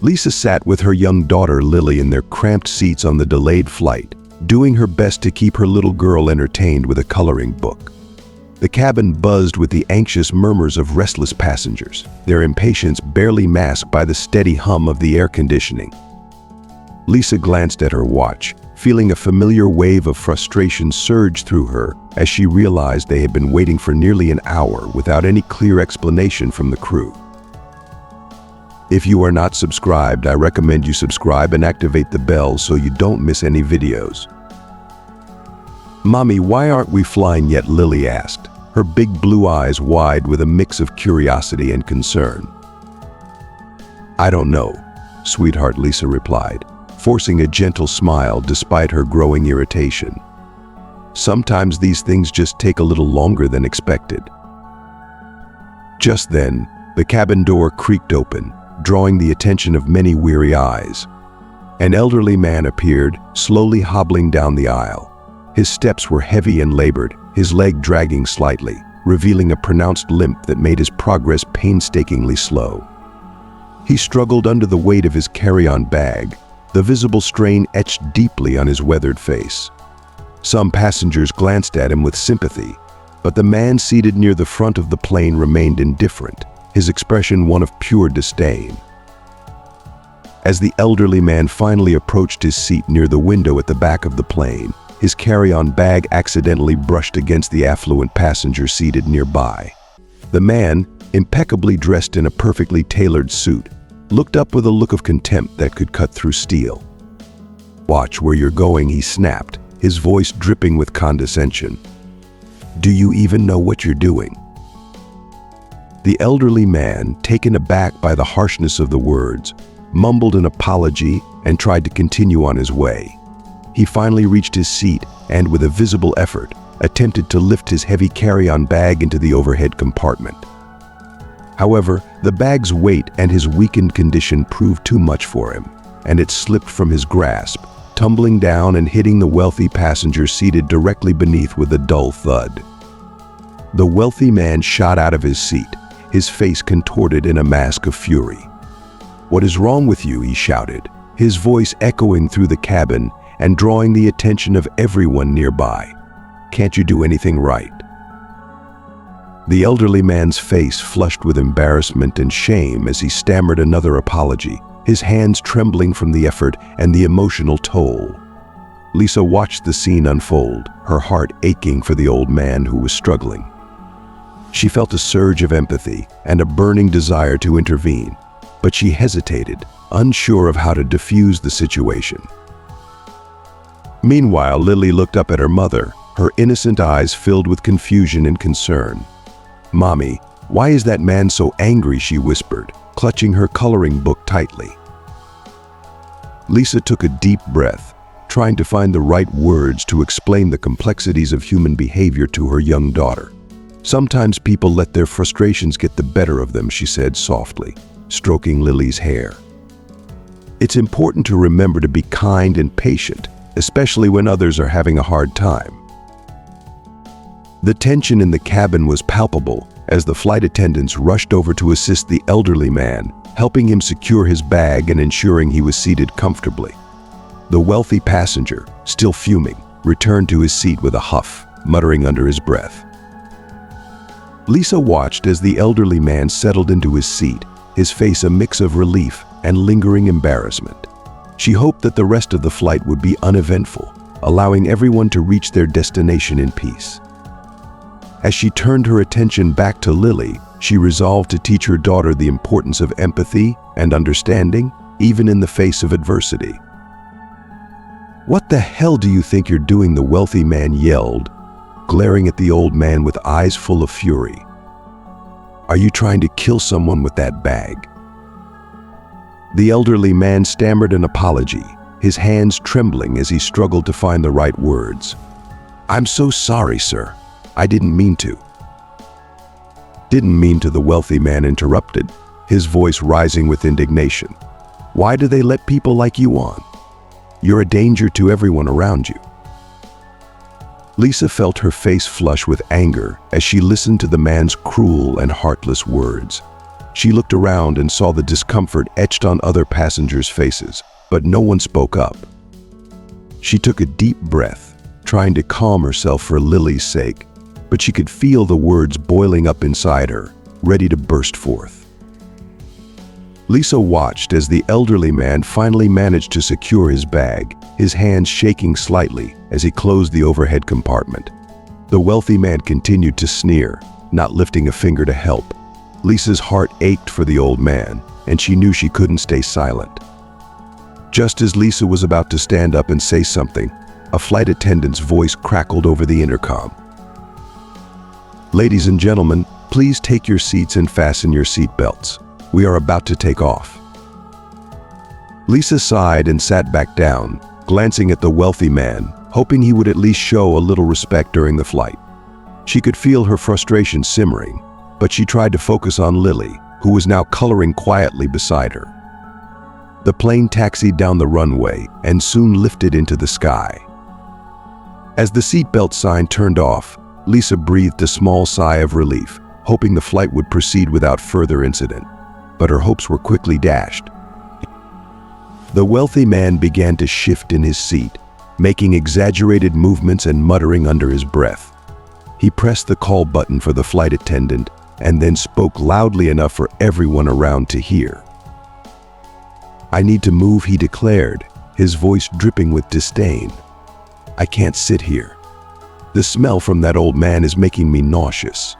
Lisa sat with her young daughter Lily in their cramped seats on the delayed flight, doing her best to keep her little girl entertained with a coloring book. The cabin buzzed with the anxious murmurs of restless passengers, their impatience barely masked by the steady hum of the air conditioning. Lisa glanced at her watch, feeling a familiar wave of frustration surge through her as she realized they had been waiting for nearly an hour without any clear explanation from the crew. If you are not subscribed, I recommend you subscribe and activate the bell so you don't miss any videos. "Mommy, why aren't we flying yet?" Lily asked, her big blue eyes wide with a mix of curiosity and concern. "I don't know, sweetheart," Lisa replied, forcing a gentle smile despite her growing irritation. "Sometimes these things just take a little longer than expected." Just then, the cabin door creaked open, drawing the attention of many weary eyes. An elderly man appeared, slowly hobbling down the aisle. His steps were heavy and labored, his leg dragging slightly, revealing a pronounced limp that made his progress painstakingly slow. He struggled under the weight of his carry-on bag, the visible strain etched deeply on his weathered face. Some passengers glanced at him with sympathy, but the man seated near the front of the plane remained indifferent, his expression one of pure disdain. As the elderly man finally approached his seat near the window at the back of the plane, his carry-on bag accidentally brushed against the affluent passenger seated nearby. The man, impeccably dressed in a perfectly tailored suit, looked up with a look of contempt that could cut through steel. "Watch where you're going," he snapped, his voice dripping with condescension. "Do you even know what you're doing?" The elderly man, taken aback by the harshness of the words, mumbled an apology and tried to continue on his way. He finally reached his seat and, with a visible effort, attempted to lift his heavy carry-on bag into the overhead compartment. However, the bag's weight and his weakened condition proved too much for him, and it slipped from his grasp, tumbling down and hitting the wealthy passenger seated directly beneath with a dull thud. The wealthy man shot out of his seat, his face contorted in a mask of fury. "What is wrong with you?" he shouted, his voice echoing through the cabin and drawing the attention of everyone nearby. "Can't you do anything right?" The elderly man's face flushed with embarrassment and shame as he stammered another apology, his hands trembling from the effort and the emotional toll. Lisa watched the scene unfold, her heart aching for the old man who was struggling. She felt a surge of empathy and a burning desire to intervene, but she hesitated, unsure of how to diffuse the situation. Meanwhile, Lily looked up at her mother, her innocent eyes filled with confusion and concern. "Mommy, why is that man so angry?" she whispered, clutching her coloring book tightly. Lisa took a deep breath, trying to find the right words to explain the complexities of human behavior to her young daughter. "Sometimes people let their frustrations get the better of them," she said softly, stroking Lily's hair. "It's important to remember to be kind and patient, especially when others are having a hard time." The tension in the cabin was palpable as the flight attendants rushed over to assist the elderly man, helping him secure his bag and ensuring he was seated comfortably. The wealthy passenger, still fuming, returned to his seat with a huff, muttering under his breath. Lisa watched as the elderly man settled into his seat, his face a mix of relief and lingering embarrassment. She hoped that the rest of the flight would be uneventful, allowing everyone to reach their destination in peace. As she turned her attention back to Lily, she resolved to teach her daughter the importance of empathy and understanding, even in the face of adversity. "What the hell do you think you're doing?" the wealthy man yelled, glaring at the old man with eyes full of fury. "Are you trying to kill someone with that bag?" The elderly man stammered an apology, his hands trembling as he struggled to find the right words. "I'm so sorry, sir. I didn't mean to." "Didn't mean to," the wealthy man interrupted, his voice rising with indignation. "Why do they let people like you on? You're a danger to everyone around you." Lisa felt her face flush with anger as she listened to the man's cruel and heartless words. She looked around and saw the discomfort etched on other passengers' faces, but no one spoke up. She took a deep breath, trying to calm herself for Lily's sake, but she could feel the words boiling up inside her, ready to burst forth. Lisa watched as the elderly man finally managed to secure his bag, his hands shaking slightly as he closed the overhead compartment. The wealthy man continued to sneer, not lifting a finger to help. Lisa's heart ached for the old man, and she knew she couldn't stay silent. Just as Lisa was about to stand up and say something, a flight attendant's voice crackled over the intercom. "Ladies and gentlemen, please take your seats and fasten your seat belts. We are about to take off." Lisa sighed and sat back down, glancing at the wealthy man, hoping he would at least show a little respect during the flight. She could feel her frustration simmering, but she tried to focus on Lily, who was now coloring quietly beside her. The plane taxied down the runway and soon lifted into the sky. As the seatbelt sign turned off, Lisa breathed a small sigh of relief, hoping the flight would proceed without further incident. But her hopes were quickly dashed. The wealthy man began to shift in his seat, making exaggerated movements and muttering under his breath. He pressed the call button for the flight attendant and then spoke loudly enough for everyone around to hear. "I need to move," he declared, his voice dripping with disdain. "I can't sit here. The smell from that old man is making me nauseous."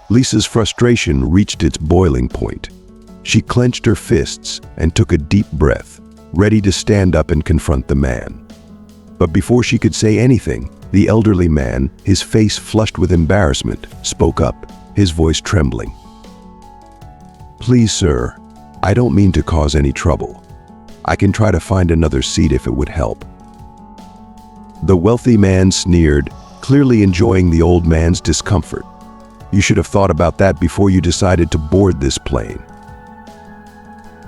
Lisa's frustration reached its boiling point. She clenched her fists and took a deep breath, ready to stand up and confront the man. But before she could say anything, the elderly man, his face flushed with embarrassment, spoke up, his voice trembling. "Please, sir, I don't mean to cause any trouble. I can try to find another seat if it would help." The wealthy man sneered, clearly enjoying the old man's discomfort. "You should have thought about that before you decided to board this plane."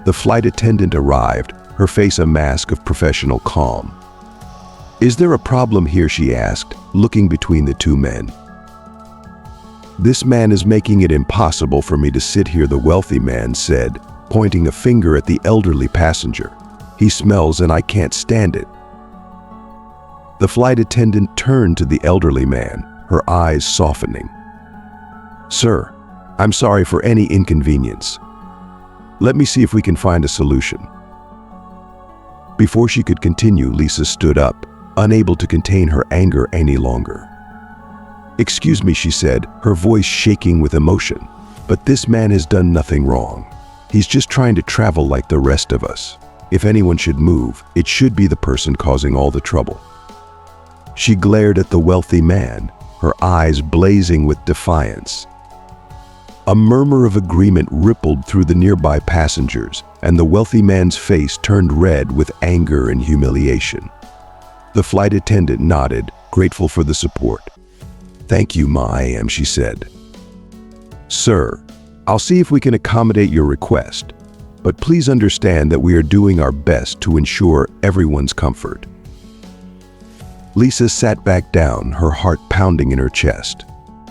The flight attendant arrived, her face a mask of professional calm. "Is there a problem here?" she asked, looking between the two men. "This man is making it impossible for me to sit here," the wealthy man said, pointing a finger at the elderly passenger. "He smells and I can't stand it." The flight attendant turned to the elderly man, her eyes softening. "Sir, I'm sorry for any inconvenience. Let me see if we can find a solution." Before she could continue, Lisa stood up, unable to contain her anger any longer. "Excuse me," she said, her voice shaking with emotion, "but this man has done nothing wrong. He's just trying to travel like the rest of us. If anyone should move, it should be the person causing all the trouble." She glared at the wealthy man, her eyes blazing with defiance. A murmur of agreement rippled through the nearby passengers, and the wealthy man's face turned red with anger and humiliation. The flight attendant nodded, grateful for the support. "Thank you, ma'am," she said. "Sir, I'll see if we can accommodate your request, but please understand that we are doing our best to ensure everyone's comfort." Lisa sat back down, her heart pounding in her chest.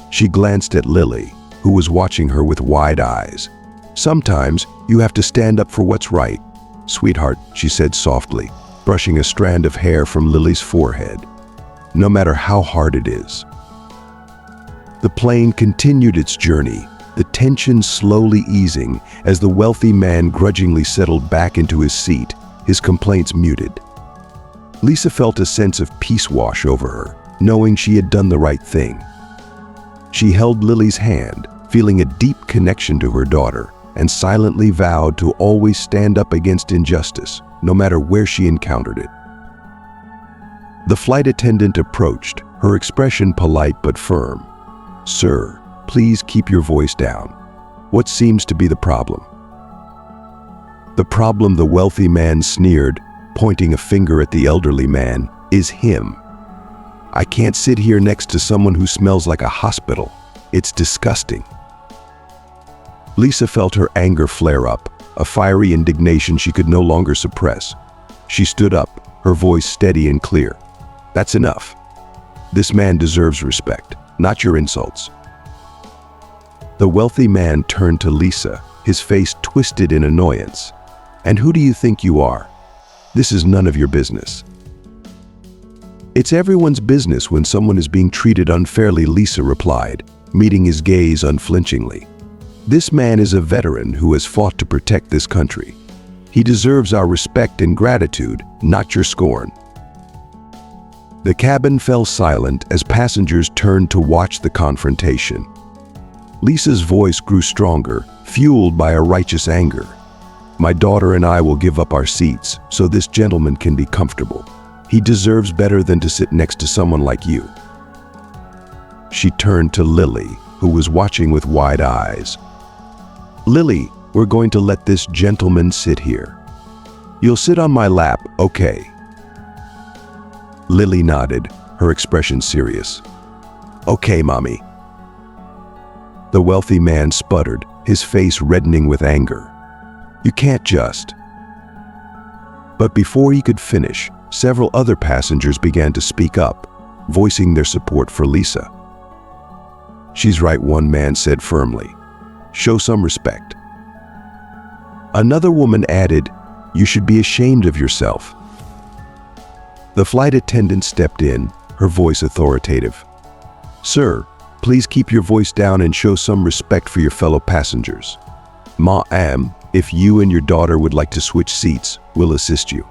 She glanced at Lily, who was watching her with wide eyes. "Sometimes you have to stand up for what's right, sweetheart," she said softly, brushing a strand of hair from Lily's forehead. "No matter how hard it is." The plane continued its journey, the tension slowly easing as the wealthy man grudgingly settled back into his seat, his complaints muted. Lisa felt a sense of peace wash over her, knowing she had done the right thing. She held Lily's hand, feeling a deep connection to her daughter, and silently vowed to always stand up against injustice, no matter where she encountered it. The flight attendant approached, her expression polite but firm. "Sir, please keep your voice down. What seems to be the problem?" "The problem," the wealthy man sneered, pointing a finger at the elderly man, "is him. I can't sit here next to someone who smells like a hospital. It's disgusting." Lisa felt her anger flare up, a fiery indignation she could no longer suppress. She stood up, her voice steady and clear. "That's enough. This man deserves respect, not your insults." The wealthy man turned to Lisa, his face twisted in annoyance. "And who do you think you are? This is none of your business." "It's everyone's business when someone is being treated unfairly," Lisa replied, meeting his gaze unflinchingly. "This man is a veteran who has fought to protect this country. He deserves our respect and gratitude, not your scorn." The cabin fell silent as passengers turned to watch the confrontation. Lisa's voice grew stronger, fueled by a righteous anger. "My daughter and I will give up our seats so this gentleman can be comfortable. He deserves better than to sit next to someone like you." She turned to Lily, who was watching with wide eyes. "Lily, we're going to let this gentleman sit here. You'll sit on my lap, okay?" Lily nodded, her expression serious. "Okay, Mommy." The wealthy man sputtered, his face reddening with anger. "You can't just..." But before he could finish, several other passengers began to speak up, voicing their support for Lisa. "She's right," one man said firmly. "Show some respect." Another woman added, "You should be ashamed of yourself." The flight attendant stepped in, her voice authoritative. "Sir, please keep your voice down and show some respect for your fellow passengers. Ma'am, if you and your daughter would like to switch seats, we'll assist you."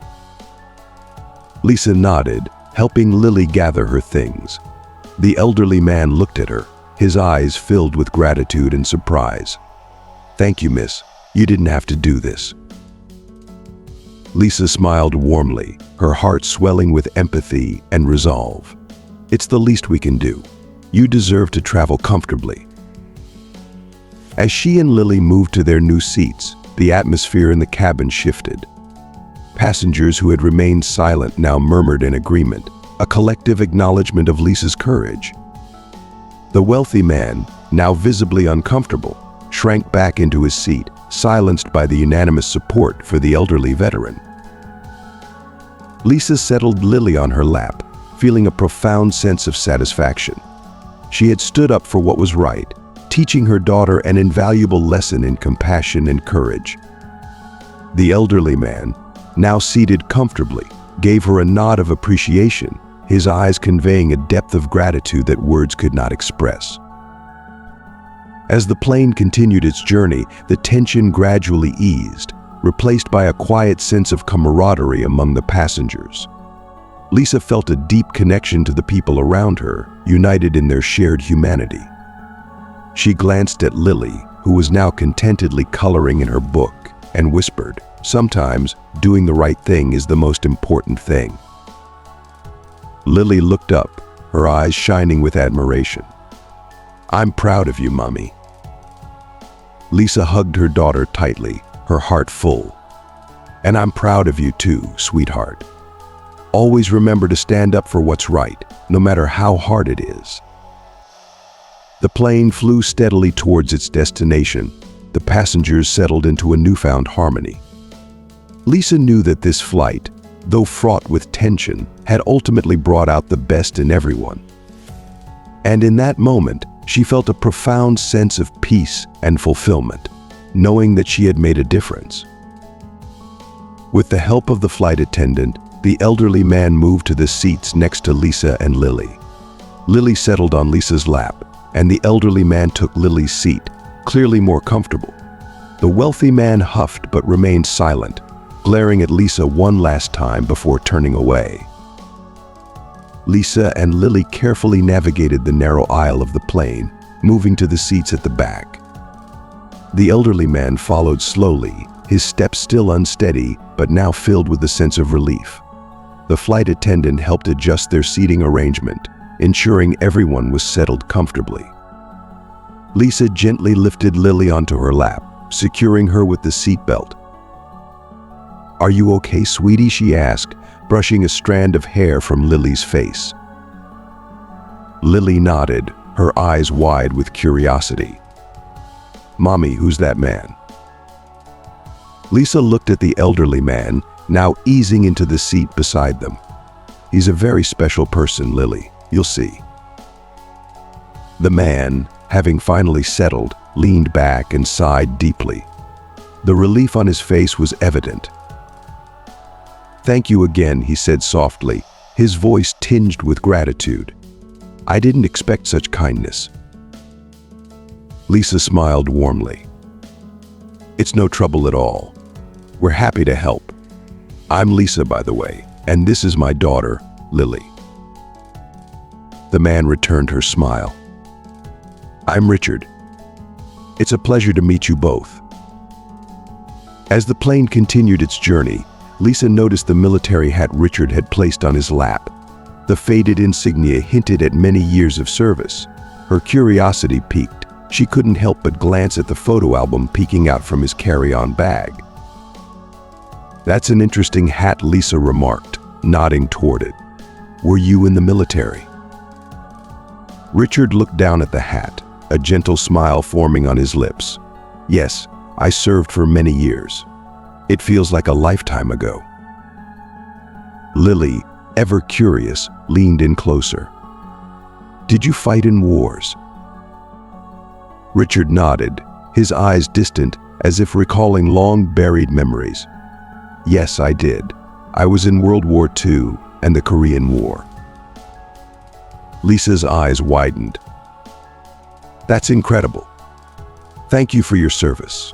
Lisa nodded, helping Lily gather her things. The elderly man looked at her, his eyes filled with gratitude and surprise. "Thank you, miss. You didn't have to do this." Lisa smiled warmly, her heart swelling with empathy and resolve. "It's the least we can do. You deserve to travel comfortably." As she and Lily moved to their new seats, the atmosphere in the cabin shifted. Passengers who had remained silent now murmured in agreement, a collective acknowledgement of Lisa's courage. The wealthy man, now visibly uncomfortable, shrank back into his seat, silenced by the unanimous support for the elderly veteran. Lisa settled Lily on her lap, feeling a profound sense of satisfaction. She had stood up for what was right, teaching her daughter an invaluable lesson in compassion and courage. The elderly man, now seated comfortably, gave her a nod of appreciation, his eyes conveying a depth of gratitude that words could not express. As the plane continued its journey, the tension gradually eased, replaced by a quiet sense of camaraderie among the passengers. Lisa felt a deep connection to the people around her, united in their shared humanity. She glanced at Lily, who was now contentedly coloring in her book, and whispered, "Sometimes, doing the right thing is the most important thing." Lily looked up, her eyes shining with admiration. "I'm proud of you, Mommy." Lisa hugged her daughter tightly, her heart full. "And I'm proud of you too, sweetheart. Always remember to stand up for what's right, no matter how hard it is." The plane flew steadily towards its destination. The passengers settled into a newfound harmony. Lisa knew that this flight, though fraught with tension, had ultimately brought out the best in everyone. And in that moment, she felt a profound sense of peace and fulfillment, knowing that she had made a difference. With the help of the flight attendant, the elderly man moved to the seats next to Lisa and Lily. Lily settled on Lisa's lap, and the elderly man took Lily's seat, clearly more comfortable. The wealthy man huffed but remained silent, glaring at Lisa one last time before turning away. Lisa and Lily carefully navigated the narrow aisle of the plane, moving to the seats at the back. The elderly man followed slowly, his steps still unsteady, but now filled with a sense of relief. The flight attendant helped adjust their seating arrangement, ensuring everyone was settled comfortably. Lisa gently lifted Lily onto her lap, securing her with the seatbelt. "Are you okay, sweetie?" she asked, brushing a strand of hair from Lily's face. Lily nodded, her eyes wide with curiosity. "Mommy, who's that man?" Lisa looked at the elderly man, now easing into the seat beside them. "He's a very special person, Lily. You'll see." The man, having finally settled, leaned back and sighed deeply. The relief on his face was evident. "Thank you again," he said softly, his voice tinged with gratitude. "I didn't expect such kindness." Lisa smiled warmly. "It's no trouble at all. We're happy to help. I'm Lisa, by the way, and this is my daughter, Lily." The man returned her smile. "I'm Richard. It's a pleasure to meet you both." As the plane continued its journey, Lisa noticed the military hat Richard had placed on his lap. The faded insignia hinted at many years of service. Her curiosity piqued. She couldn't help but glance at the photo album peeking out from his carry-on bag. "That's an interesting hat," Lisa remarked, nodding toward it. "Were you in the military?" Richard looked down at the hat, a gentle smile forming on his lips. "Yes, I served for many years. It feels like a lifetime ago." Lily, ever curious, leaned in closer. "Did you fight in wars?" Richard nodded, his eyes distant as if recalling long-buried memories. "Yes, I did. I was in World War II and the Korean War." Lisa's eyes widened. "That's incredible. Thank you for your service."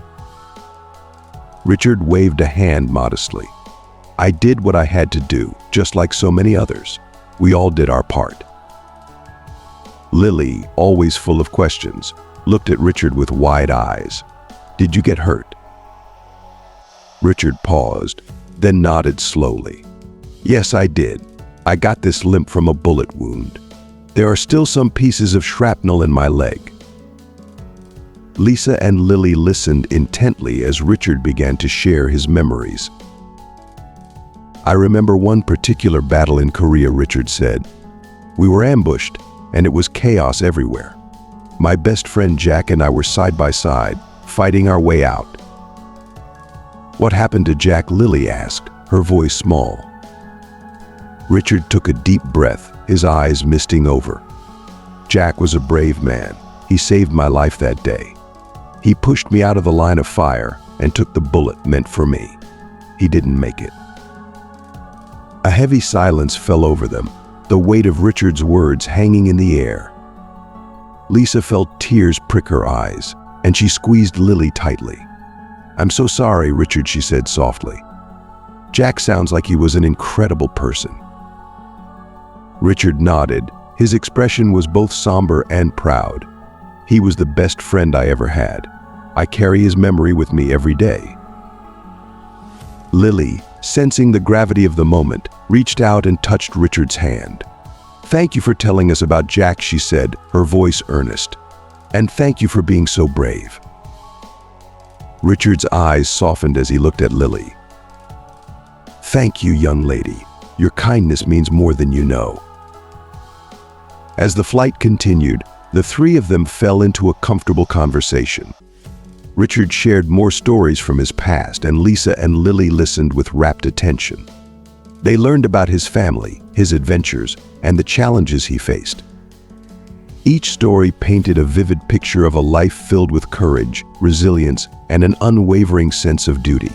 Richard waved a hand modestly. "I did what I had to do, just like so many others. We all did our part." Lily, always full of questions, looked at Richard with wide eyes. "Did you get hurt?" Richard paused, then nodded slowly. "Yes, I did. I got this limp from a bullet wound. There are still some pieces of shrapnel in my leg." Lisa and Lily listened intently as Richard began to share his memories. "I remember one particular battle in Korea," Richard said. "We were ambushed, and it was chaos everywhere. My best friend Jack and I were side by side, fighting our way out." "What happened to Jack?" Lily asked, her voice small. Richard took a deep breath, his eyes misting over. "Jack was a brave man. He saved my life that day. He pushed me out of the line of fire and took the bullet meant for me. He didn't make it." A heavy silence fell over them, the weight of Richard's words hanging in the air. Lisa felt tears prick her eyes, and she squeezed Lily tightly. "I'm so sorry, Richard," she said softly. "Jack sounds like he was an incredible person." Richard nodded. His expression was both somber and proud. "He was the best friend I ever had. I carry his memory with me every day." Lily, sensing the gravity of the moment, reached out and touched Richard's hand. "Thank you for telling us about Jack," she said, her voice earnest. "And thank you for being so brave." Richard's eyes softened as he looked at Lily. "Thank you, young lady. Your kindness means more than you know." As the flight continued, the three of them fell into a comfortable conversation. Richard shared more stories from his past, and Lisa and Lily listened with rapt attention. They learned about his family, his adventures, and the challenges he faced. Each story painted a vivid picture of a life filled with courage, resilience, and an unwavering sense of duty.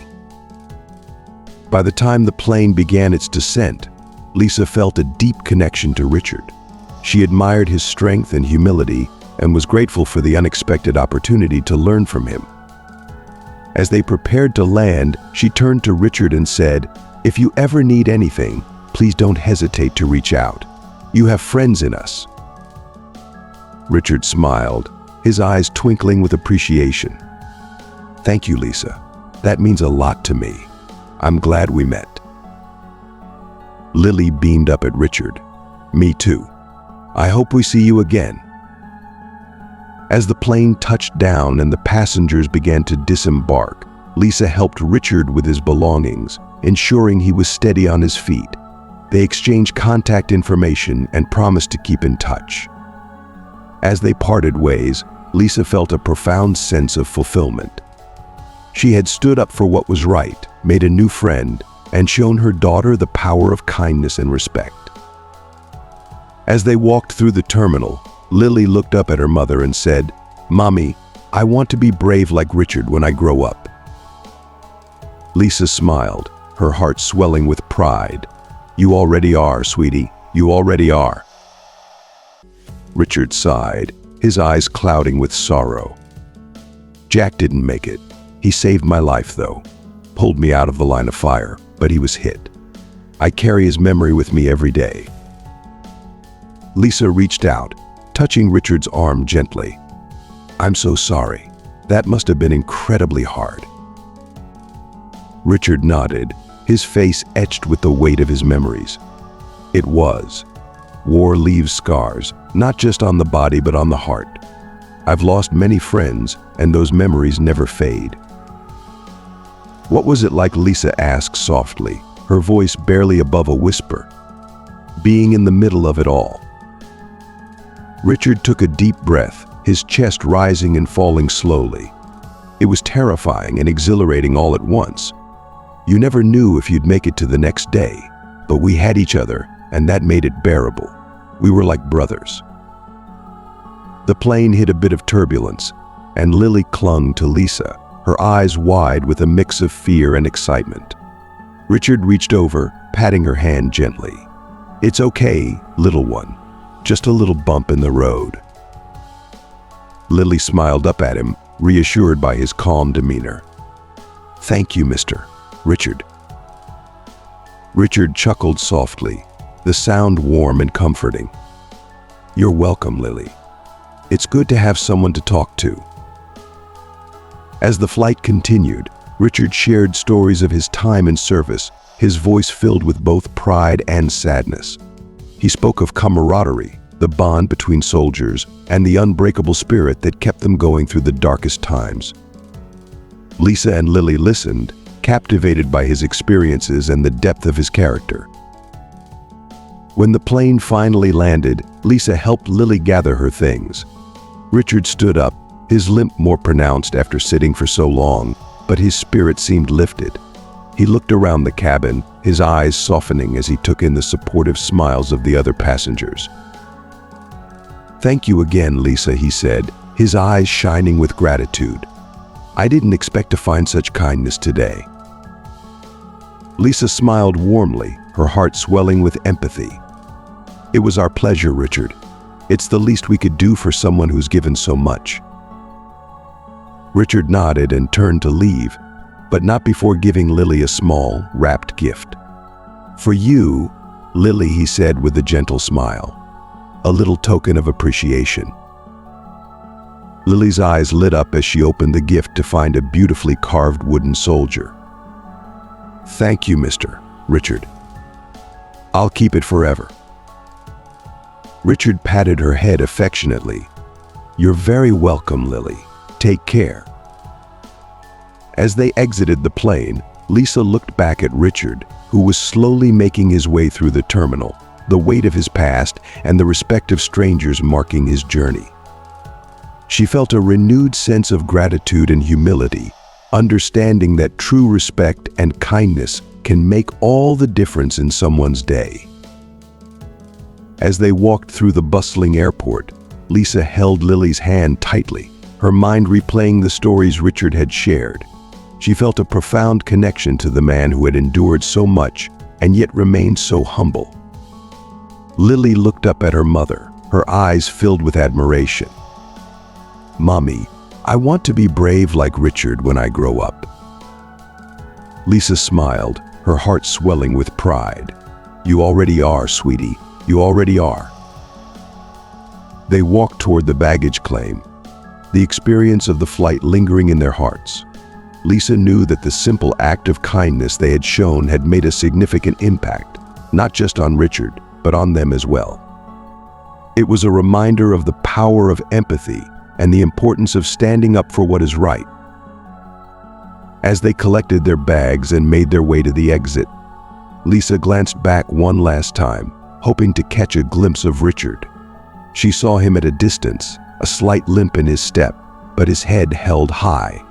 By the time the plane began its descent, Lisa felt a deep connection to Richard. She admired his strength and humility and was grateful for the unexpected opportunity to learn from him. As they prepared to land, she turned to Richard and said, "If you ever need anything, please don't hesitate to reach out. You have friends in us." Richard smiled, his eyes twinkling with appreciation. "Thank you, Lisa. That means a lot to me. I'm glad we met." Lily beamed up at Richard. "Me too. I hope we see you again." As the plane touched down and the passengers began to disembark, Lisa helped Richard with his belongings, ensuring he was steady on his feet. They exchanged contact information and promised to keep in touch. As they parted ways, Lisa felt a profound sense of fulfillment. She had stood up for what was right, made a new friend, and shown her daughter the power of kindness and respect. As they walked through the terminal, Lily looked up at her mother and said, "Mommy, I want to be brave like Richard when I grow up. Lisa smiled, her heart swelling with pride. You already are, sweetie. You already are. Richard sighed, his eyes clouding with sorrow. Jack didn't make it. He saved my life, though. Pulled me out of the line of fire, but he was hit. I carry his memory with me every day. Lisa reached out, touching Richard's arm gently. I'm so sorry. That must have been incredibly hard. Richard nodded, his face etched with the weight of his memories. It was. War leaves scars, not just on the body but on the heart. I've lost many friends, and those memories never fade. What was it like? Lisa asked softly, her voice barely above a whisper. Being in the middle of it all. Richard took a deep breath, his chest rising and falling slowly. It was terrifying and exhilarating all at once. You never knew if you'd make it to the next day, but we had each other, and that made it bearable. We were like brothers. The plane hit a bit of turbulence, and Lily clung to Lisa, her eyes wide with a mix of fear and excitement. Richard reached over, patting her hand gently. It's okay, little one. Just a little bump in the road. Lily smiled up at him, reassured by his calm demeanor. Thank you, Mr. Richard. Richard chuckled softly, the sound warm and comforting. You're welcome, Lily. It's good to have someone to talk to. As the flight continued, Richard shared stories of his time in service, his voice filled with both pride and sadness. He spoke of camaraderie, the bond between soldiers, and the unbreakable spirit that kept them going through the darkest times. Lisa and Lily listened, captivated by his experiences and the depth of his character. When the plane finally landed, Lisa helped Lily gather her things. Richard stood up, his limp more pronounced after sitting for so long, but his spirit seemed lifted. He looked around the cabin, his eyes softening as he took in the supportive smiles of the other passengers. Thank you again, Lisa, he said, his eyes shining with gratitude. I didn't expect to find such kindness today. Lisa smiled warmly, her heart swelling with empathy. It was our pleasure, Richard. It's the least we could do for someone who's given so much. Richard nodded and turned to leave, but not before giving Lily a small, wrapped gift. For you, Lily, he said with a gentle smile, a little token of appreciation. Lily's eyes lit up as she opened the gift to find a beautifully carved wooden soldier. Thank you, Mr. Richard. I'll keep it forever. Richard patted her head affectionately. You're very welcome, Lily. Take care. As they exited the plane, Lisa looked back at Richard, who was slowly making his way through the terminal, the weight of his past and the respect of strangers marking his journey. She felt a renewed sense of gratitude and humility, understanding that true respect and kindness can make all the difference in someone's day. As they walked through the bustling airport, Lisa held Lily's hand tightly, her mind replaying the stories Richard had shared. She felt a profound connection to the man who had endured so much and yet remained so humble. Lily looked up at her mother, her eyes filled with admiration. Mommy, I want to be brave like Richard when I grow up. Lisa smiled, her heart swelling with pride. You already are, sweetie. You already are. They walked toward the baggage claim, the experience of the flight lingering in their hearts. Lisa knew that the simple act of kindness they had shown had made a significant impact, not just on Richard, but on them as well. It was a reminder of the power of empathy and the importance of standing up for what is right. As they collected their bags and made their way to the exit, Lisa glanced back one last time, hoping to catch a glimpse of Richard. She saw him at a distance, a slight limp in his step, but his head held high.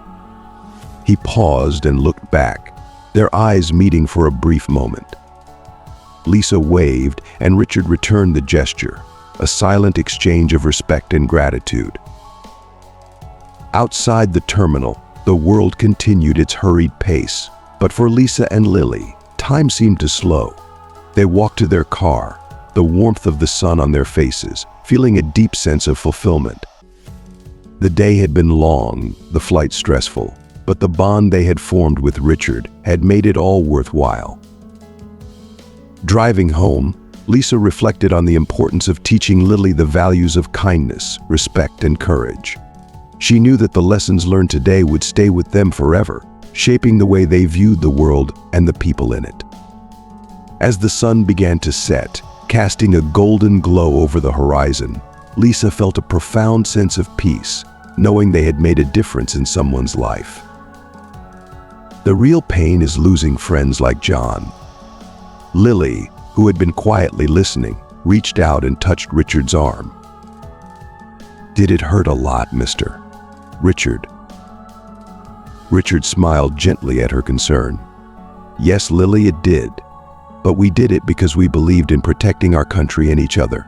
He paused and looked back, their eyes meeting for a brief moment. Lisa waved, and Richard returned the gesture, a silent exchange of respect and gratitude. Outside the terminal, the world continued its hurried pace. But for Lisa and Lily, time seemed to slow. They walked to their car, the warmth of the sun on their faces, feeling a deep sense of fulfillment. The day had been long, the flight stressful, but the bond they had formed with Richard had made it all worthwhile. Driving home, Lisa reflected on the importance of teaching Lily the values of kindness, respect, and courage. She knew that the lessons learned today would stay with them forever, shaping the way they viewed the world and the people in it. As the sun began to set, casting a golden glow over the horizon, Lisa felt a profound sense of peace, knowing they had made a difference in someone's life. The real pain is losing friends like John. Lily, who had been quietly listening, reached out and touched Richard's arm. "Did it hurt a lot, Mr. Richard?" Richard smiled gently at her concern. "Yes, Lily, it did. But we did it because we believed in protecting our country and each other."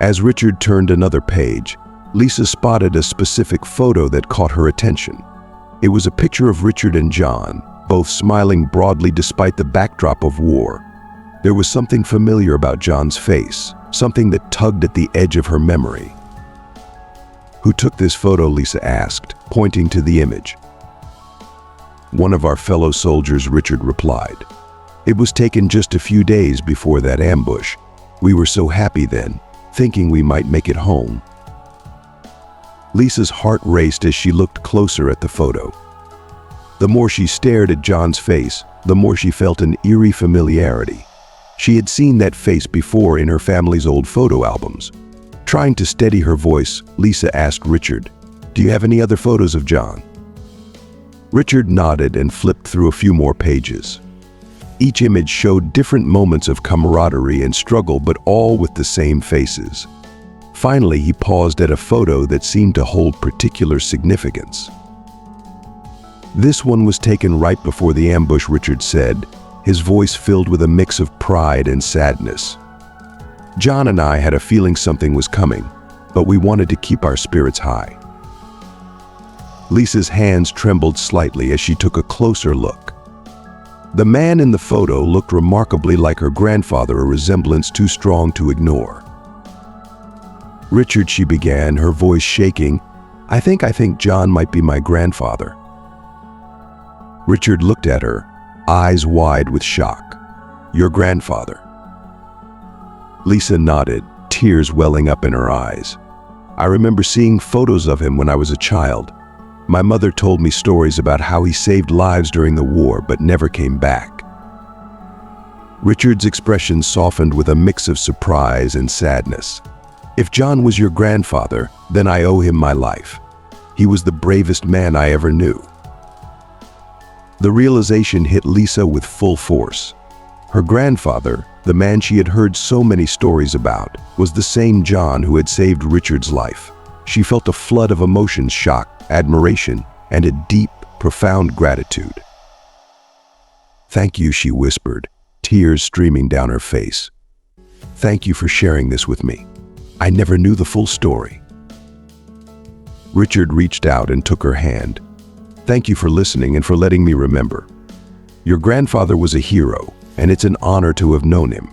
As Richard turned another page, Lisa spotted a specific photo that caught her attention. It was a picture of Richard and John, both smiling broadly despite the backdrop of war. There was something familiar about John's face, something that tugged at the edge of her memory. "Who took this photo?" Lisa asked, pointing to the image. "One of our fellow soldiers," Richard replied. "It was taken just a few days before that ambush. We were so happy then, thinking we might make it home." Lisa's heart raced as she looked closer at the photo. The more she stared at John's face, the more she felt an eerie familiarity. She had seen that face before in her family's old photo albums. Trying to steady her voice, Lisa asked Richard, "Do you have any other photos of John?" Richard nodded and flipped through a few more pages. Each image showed different moments of camaraderie and struggle, but all with the same faces. Finally, he paused at a photo that seemed to hold particular significance. "This one was taken right before the ambush," Richard said, his voice filled with a mix of pride and sadness. "John and I had a feeling something was coming, but we wanted to keep our spirits high." Lisa's hands trembled slightly as she took a closer look. The man in the photo looked remarkably like her grandfather, a resemblance too strong to ignore. "Richard," she began, her voice shaking, I think John might be my grandfather." Richard looked at her, eyes wide with shock. "Your grandfather?" Lisa nodded, tears welling up in her eyes. "I remember seeing photos of him when I was a child. My mother told me stories about how he saved lives during the war but never came back." Richard's expression softened with a mix of surprise and sadness. "If John was your grandfather, then I owe him my life. He was the bravest man I ever knew." The realization hit Lisa with full force. Her grandfather, the man she had heard so many stories about, was the same John who had saved Richard's life. She felt a flood of emotions: shock, admiration, and a deep, profound gratitude. "Thank you," she whispered, tears streaming down her face. "Thank you for sharing this with me. I never knew the full story." Richard reached out and took her hand. "Thank you for listening and for letting me remember. Your grandfather was a hero, and it's an honor to have known him."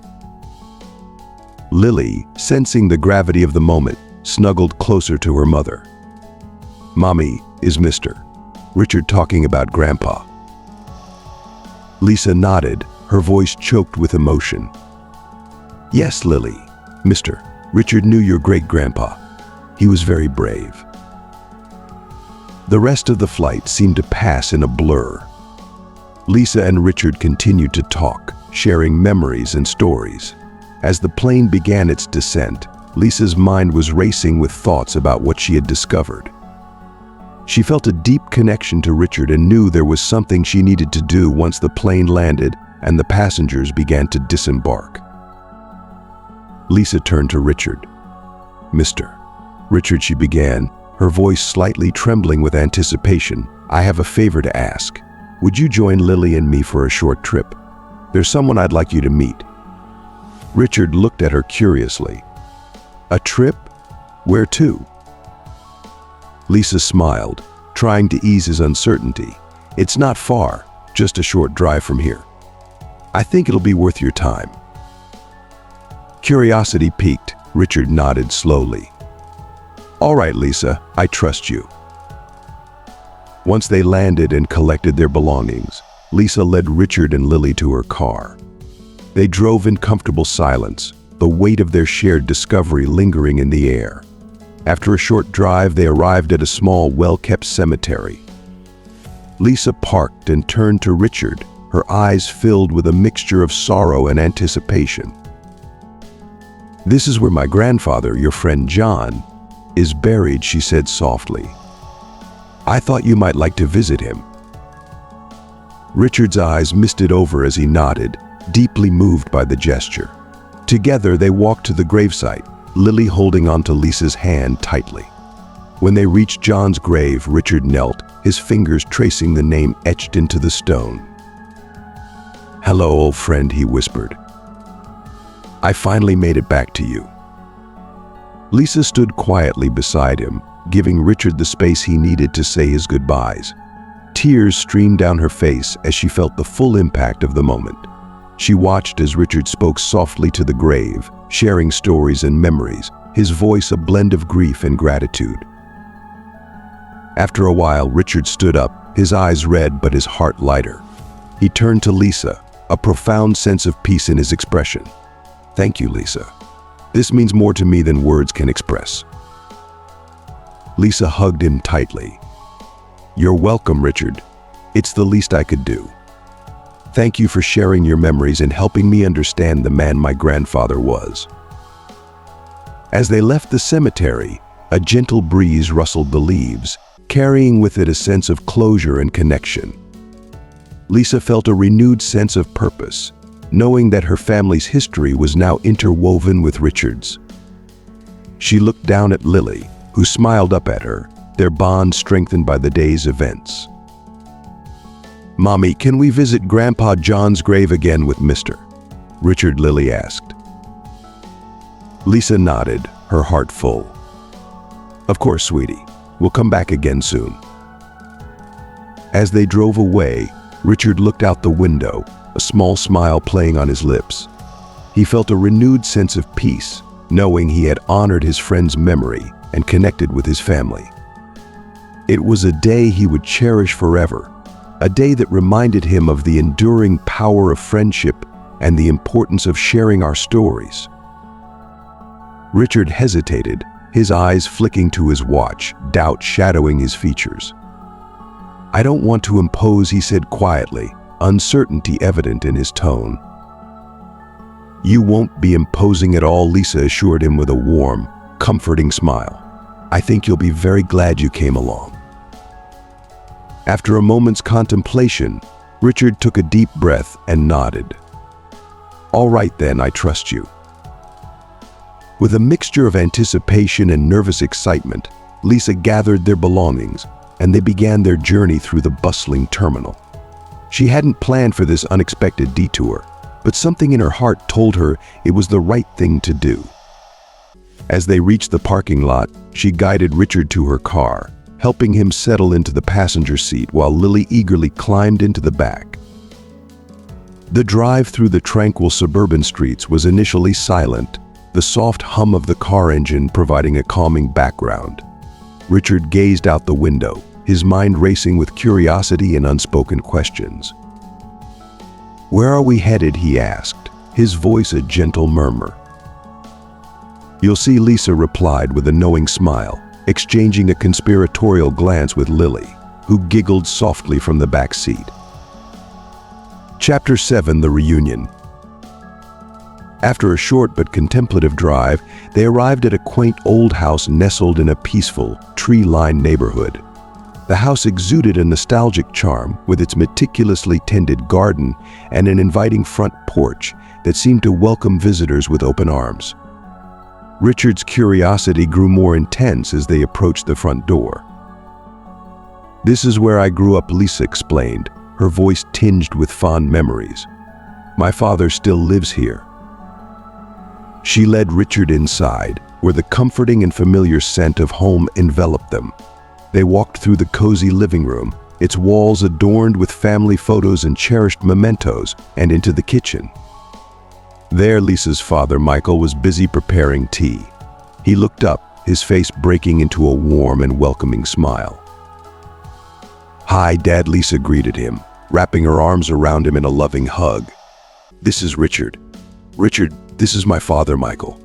Lily, sensing the gravity of the moment, snuggled closer to her mother. "Mommy, is Mr. Richard talking about Grandpa?" Lisa nodded, her voice choked with emotion. "Yes, Lily. Mr. Richard knew your great-grandpa. He was very brave." The rest of the flight seemed to pass in a blur. Lisa and Richard continued to talk, sharing memories and stories. As the plane began its descent, Lisa's mind was racing with thoughts about what she had discovered. She felt a deep connection to Richard and knew there was something she needed to do once the plane landed and the passengers began to disembark. Lisa turned to Richard. "Mr. Richard," she began, her voice slightly trembling with anticipation, "I have a favor to ask. Would you join Lily and me for a short trip? There's someone I'd like you to meet." Richard looked at her curiously. "A trip? Where to?" Lisa smiled, trying to ease his uncertainty. "It's not far, just a short drive from here. I think it'll be worth your time." Curiosity piqued, Richard nodded slowly. "All right, Lisa, I trust you." Once they landed and collected their belongings, Lisa led Richard and Lily to her car. They drove in comfortable silence, the weight of their shared discovery lingering in the air. After a short drive, they arrived at a small, well-kept cemetery. Lisa parked and turned to Richard, her eyes filled with a mixture of sorrow and anticipation. "This is where my grandfather, your friend John, is buried," she said softly. "I thought you might like to visit him." Richard's eyes misted over as he nodded, deeply moved by the gesture. Together they walked to the gravesite, Lily holding onto Lisa's hand tightly. When they reached John's grave, Richard knelt, his fingers tracing the name etched into the stone. "Hello, old friend," he whispered. "I finally made it back to you." Lisa stood quietly beside him, giving Richard the space he needed to say his goodbyes. Tears streamed down her face as she felt the full impact of the moment. She watched as Richard spoke softly to the grave, sharing stories and memories, his voice a blend of grief and gratitude. After a while, Richard stood up, his eyes red but his heart lighter. He turned to Lisa, a profound sense of peace in his expression. "Thank you, Lisa. This means more to me than words can express." Lisa hugged him tightly. "You're welcome, Richard. It's the least I could do. Thank you for sharing your memories and helping me understand the man my grandfather was." As they left the cemetery, a gentle breeze rustled the leaves, carrying with it a sense of closure and connection. Lisa felt a renewed sense of purpose, knowing that her family's history was now interwoven with Richard's. She looked down at Lily, who smiled up at her, their bond strengthened by the day's events. "Mommy, can we visit Grandpa John's grave again with Mr. Richard?" Lily asked. Lisa nodded, her heart full. "Of course, sweetie. We'll come back again soon." As they drove away, Richard looked out the window, a small smile playing on his lips. He felt a renewed sense of peace, knowing he had honored his friend's memory and connected with his family. It was a day he would cherish forever, a day that reminded him of the enduring power of friendship and the importance of sharing our stories. Richard hesitated, his eyes flicking to his watch, doubt shadowing his features. "I don't want to impose," he said quietly, uncertainty evident in his tone. "You won't be imposing at all," Lisa assured him with a warm, comforting smile. "I think you'll be very glad you came along." After a moment's contemplation, Richard took a deep breath and nodded. "All right then, I trust you." With a mixture of anticipation and nervous excitement, Lisa gathered their belongings, and they began their journey through the bustling terminal. She hadn't planned for this unexpected detour, but something in her heart told her it was the right thing to do. As they reached the parking lot, she guided Richard to her car, helping him settle into the passenger seat while Lily eagerly climbed into the back. The drive through the tranquil suburban streets was initially silent, the soft hum of the car engine providing a calming background. Richard gazed out the window, his mind racing with curiosity and unspoken questions. "Where are we headed?" he asked, his voice a gentle murmur. "You'll see," Lisa replied with a knowing smile, exchanging a conspiratorial glance with Lily, who giggled softly from the back seat. Chapter 7: The Reunion. After a short but contemplative drive, they arrived at a quaint old house nestled in a peaceful, tree-lined neighborhood. The house exuded a nostalgic charm with its meticulously tended garden and an inviting front porch that seemed to welcome visitors with open arms. Richard's curiosity grew more intense as they approached the front door. "This is where I grew up," Lisa explained, her voice tinged with fond memories. "My father still lives here." She led Richard inside, where the comforting and familiar scent of home enveloped them. They walked through the cozy living room, its walls adorned with family photos and cherished mementos, and into the kitchen. There, Lisa's father, Michael, was busy preparing tea. He looked up, his face breaking into a warm and welcoming smile. "Hi, Dad," Lisa greeted him, wrapping her arms around him in a loving hug. "This is Richard. Richard, this is my father, Michael."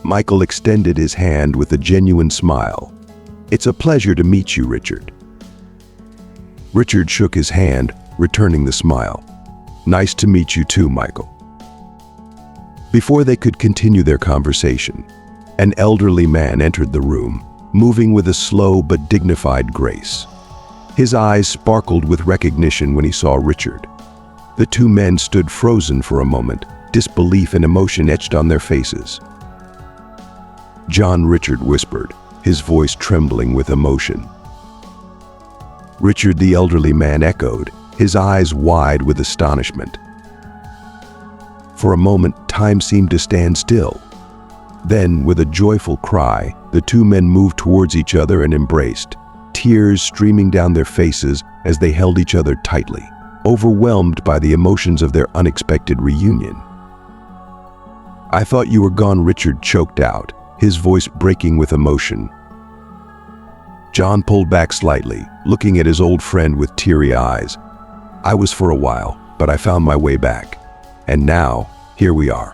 Michael extended his hand with a genuine smile. "It's a pleasure to meet you, Richard." Richard shook his hand, returning the smile. "Nice to meet you too, Michael." Before they could continue their conversation, an elderly man entered the room, moving with a slow but dignified grace. His eyes sparkled with recognition when he saw Richard. The two men stood frozen for a moment, disbelief and emotion etched on their faces. "John," Richard whispered, his voice trembling with emotion. "Richard," the elderly man echoed, his eyes wide with astonishment. For a moment, time seemed to stand still. Then, with a joyful cry, the two men moved towards each other and embraced, tears streaming down their faces as they held each other tightly, overwhelmed by the emotions of their unexpected reunion. "I thought you were gone," Richard choked out, his voice breaking with emotion. John pulled back slightly, looking at his old friend with teary eyes. "I was for a while, but I found my way back. And now, here we are."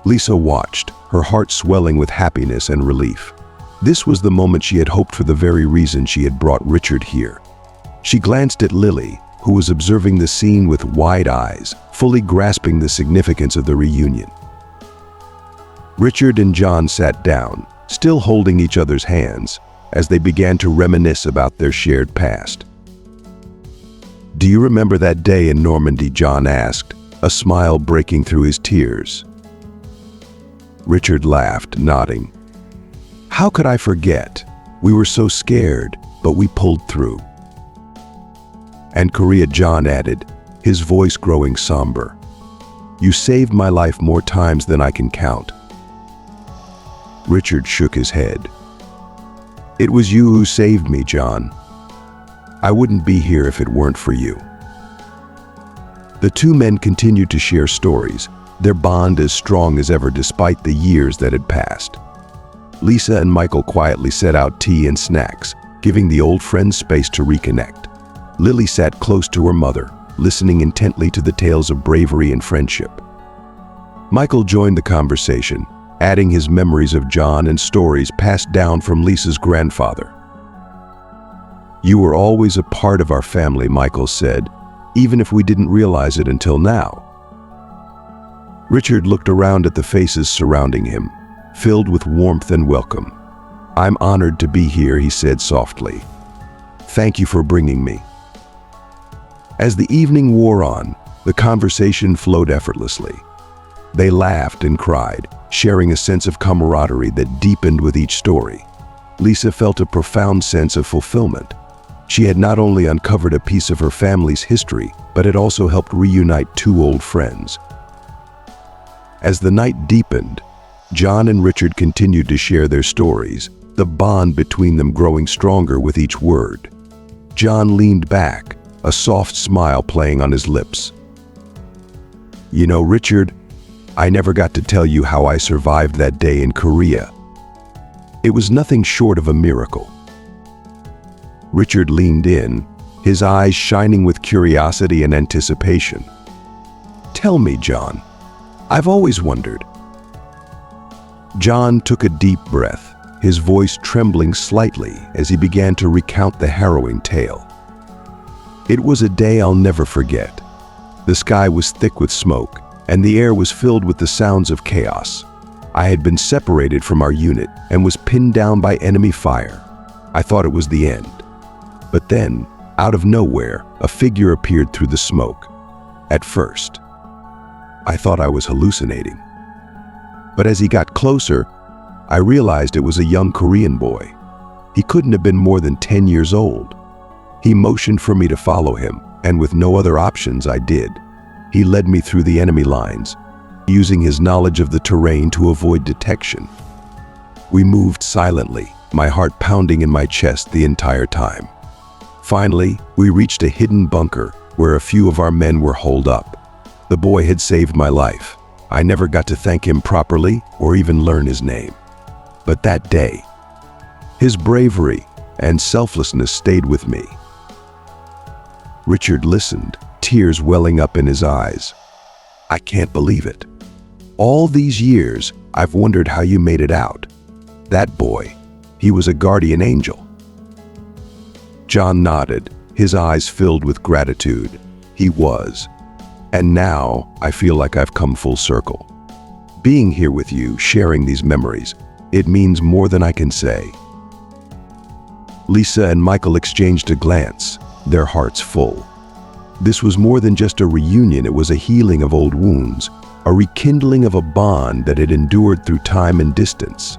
Lisa watched, her heart swelling with happiness and relief. This was the moment she had hoped for, the very reason she had brought Richard here. She glanced at Lily, who was observing the scene with wide eyes, fully grasping the significance of the reunion. Richard and John sat down, still holding each other's hands, as they began to reminisce about their shared past. "Do you remember that day in Normandy?" John asked, a smile breaking through his tears. Richard laughed, nodding. "How could I forget? We were so scared, but we pulled through." "And Korea," John added, his voice growing somber. "You saved my life more times than I can count." Richard shook his head. "It was you who saved me, John. I wouldn't be here if it weren't for you." The two men continued to share stories, their bond as strong as ever despite the years that had passed. Lisa and Michael quietly set out tea and snacks, giving the old friends space to reconnect. Lily sat close to her mother, listening intently to the tales of bravery and friendship. Michael joined the conversation, adding his memories of John and stories passed down from Lisa's grandfather. "You were always a part of our family," Michael said, "even if we didn't realize it until now." Richard looked around at the faces surrounding him, filled with warmth and welcome. "I'm honored to be here," he said softly. "Thank you for bringing me." As the evening wore on, the conversation flowed effortlessly. They laughed and cried, sharing a sense of camaraderie that deepened with each story. Lisa felt a profound sense of fulfillment. She had not only uncovered a piece of her family's history, but had also helped reunite two old friends. As the night deepened, John and Richard continued to share their stories, the bond between them growing stronger with each word. John leaned back, a soft smile playing on his lips. "You know, Richard, I never got to tell you how I survived that day in Korea. It was nothing short of a miracle." Richard leaned in, his eyes shining with curiosity and anticipation. "Tell me, John. I've always wondered." John took a deep breath, his voice trembling slightly as he began to recount the harrowing tale. "It was a day I'll never forget. The sky was thick with smoke, and the air was filled with the sounds of chaos. I had been separated from our unit and was pinned down by enemy fire. I thought it was the end. But then, out of nowhere, a figure appeared through the smoke. At first, I thought I was hallucinating. But as he got closer, I realized it was a young Korean boy. He couldn't have been more than 10 years old. He motioned for me to follow him, and with no other options, I did. He led me through the enemy lines, using his knowledge of the terrain to avoid detection. We moved silently, my heart pounding in my chest the entire time. Finally, we reached a hidden bunker where a few of our men were holed up. The boy had saved my life. I never got to thank him properly or even learn his name. But that day, his bravery and selflessness stayed with me. Richard listened, tears welling up in his eyes. I can't believe it. All these years, I've wondered how you made it out. That boy, he was a guardian angel. John nodded, his eyes filled with gratitude. He was. And now, I feel like I've come full circle. Being here with you, sharing these memories, it means more than I can say. Lisa and Michael exchanged a glance, their hearts full. This was more than just a reunion, it was a healing of old wounds, a rekindling of a bond that had endured through time and distance.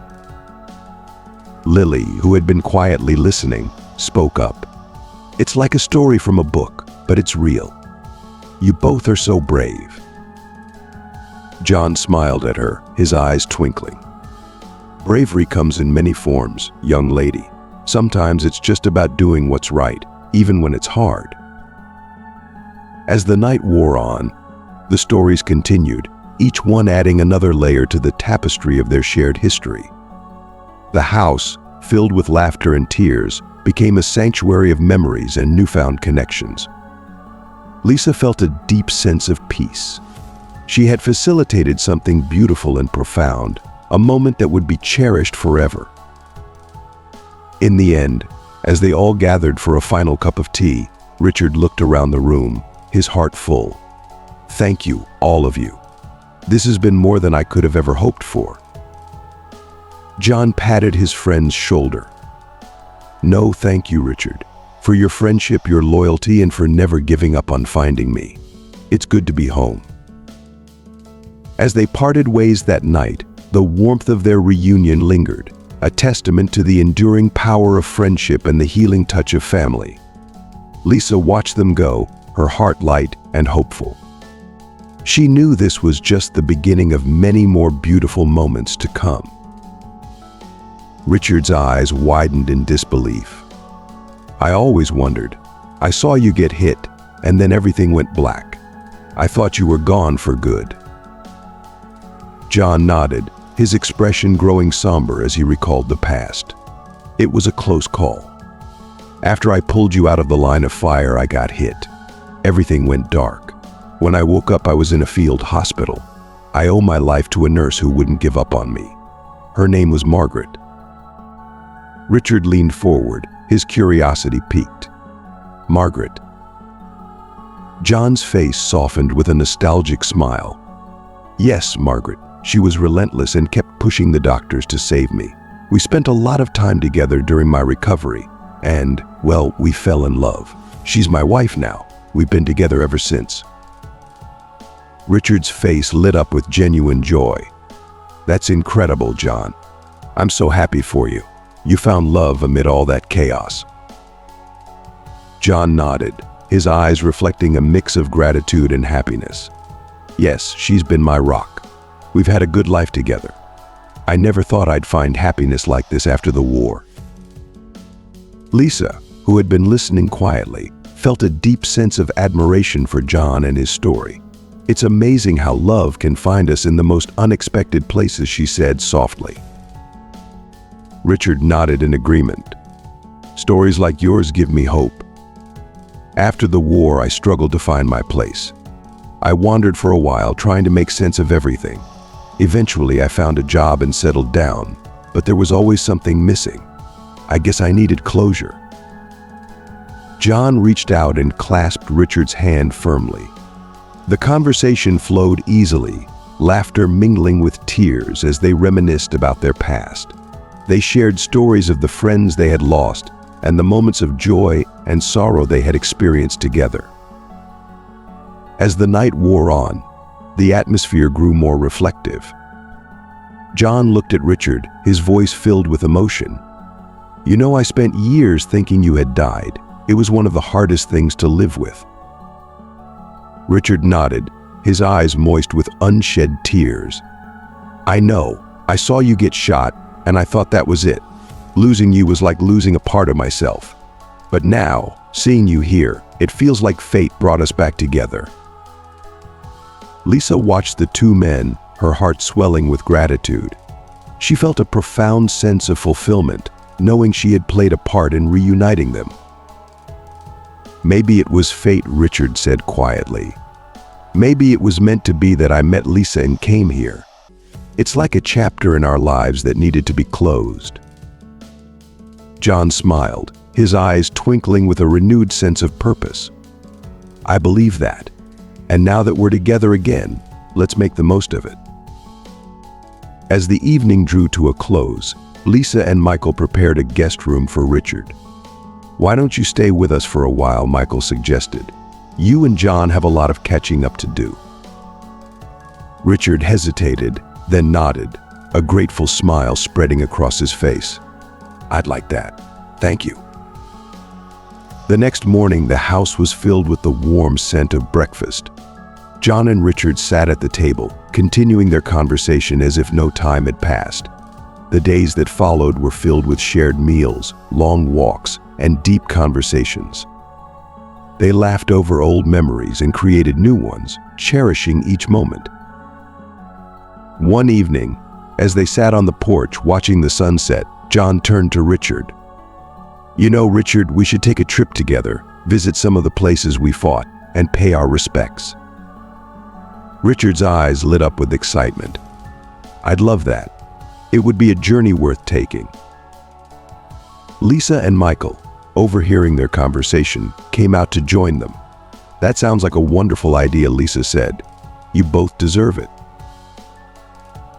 Lily, who had been quietly listening, spoke up. It's like a story from a book, but it's real. You both are so brave. John smiled at her, his eyes twinkling. Bravery comes in many forms, young lady. Sometimes it's just about doing what's right, even when it's hard. As the night wore on, the stories continued, each one adding another layer to the tapestry of their shared history. The house, filled with laughter and tears, became a sanctuary of memories and newfound connections. Lisa felt a deep sense of peace. She had facilitated something beautiful and profound, a moment that would be cherished forever. In the end, as they all gathered for a final cup of tea, Richard looked around the room, his heart full. Thank you, all of you. This has been more than I could have ever hoped for. John patted his friend's shoulder. No, thank you, Richard, for your friendship, your loyalty, and for never giving up on finding me. It's good to be home. As they parted ways that night, the warmth of their reunion lingered, a testament to the enduring power of friendship and the healing touch of family. Lisa watched them go, her heart light and hopeful. She knew this was just the beginning of many more beautiful moments to come. Richard's eyes widened in disbelief. I always wondered. I saw you get hit, and then everything went black. I thought you were gone for good. John nodded, his expression growing somber as he recalled the past. It was a close call. After I pulled you out of the line of fire, I got hit. Everything went dark. When I woke up, I was in a field hospital. I owe my life to a nurse who wouldn't give up on me. Her name was Margaret. Richard leaned forward, his curiosity piqued. Margaret. John's face softened with a nostalgic smile. Yes, Margaret. She was relentless and kept pushing the doctors to save me. We spent a lot of time together during my recovery, and, well, we fell in love. She's my wife now. We've been together ever since. Richard's face lit up with genuine joy. That's incredible, John. I'm so happy for you. You found love amid all that chaos. John nodded, his eyes reflecting a mix of gratitude and happiness. Yes, she's been my rock. We've had a good life together. I never thought I'd find happiness like this after the war. Lisa, who had been listening quietly, felt a deep sense of admiration for John and his story. It's amazing how love can find us in the most unexpected places, she said softly. Richard nodded in agreement. Stories like yours give me hope. After the war, I struggled to find my place. I wandered for a while, trying to make sense of everything. Eventually, I found a job and settled down, but there was always something missing. I guess I needed closure. John reached out and clasped Richard's hand firmly. The conversation flowed easily, laughter mingling with tears as they reminisced about their past. They shared stories of the friends they had lost and the moments of joy and sorrow they had experienced together. As the night wore on, the atmosphere grew more reflective. John looked at Richard, his voice filled with emotion. You know, I spent years thinking you had died. It was one of the hardest things to live with. Richard nodded, his eyes moist with unshed tears. I know. I saw you get shot, and I thought that was it. Losing you was like losing a part of myself. But now, seeing you here, it feels like fate brought us back together." Lisa watched the two men, her heart swelling with gratitude. She felt a profound sense of fulfillment, knowing she had played a part in reuniting them. "Maybe it was fate," Richard said quietly. "Maybe it was meant to be that I met Lisa and came here. It's like a chapter in our lives that needed to be closed." John smiled, his eyes twinkling with a renewed sense of purpose. "I believe that. And now that we're together again, let's make the most of it." As the evening drew to a close, Lisa and Michael prepared a guest room for Richard. "Why don't you stay with us for a while?" Michael suggested. "You and John have a lot of catching up to do." Richard hesitated, then nodded, a grateful smile spreading across his face. "I'd like that. Thank you." The next morning, the house was filled with the warm scent of breakfast. John and Richard sat at the table, continuing their conversation as if no time had passed. The days that followed were filled with shared meals, long walks, and deep conversations. They laughed over old memories and created new ones, cherishing each moment. One evening, as they sat on the porch watching the sunset, John turned to Richard. "You know, Richard, we should take a trip together, visit some of the places we fought, and pay our respects." Richard's eyes lit up with excitement. "I'd love that. It would be a journey worth taking." Lisa and Michael, overhearing their conversation, came out to join them. "That sounds like a wonderful idea," Lisa said. "You both deserve it."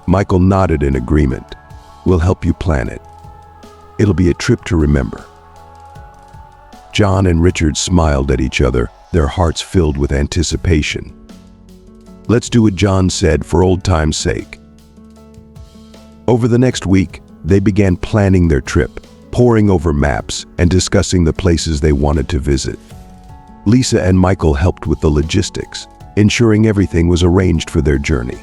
Michael nodded in agreement. "We'll help you plan it. It'll be a trip to remember." John and Richard smiled at each other, their hearts filled with anticipation. "Let's do what John said for old time's sake." Over the next week, they began planning their trip, poring over maps and discussing the places they wanted to visit. Lisa and Michael helped with the logistics, ensuring everything was arranged for their journey.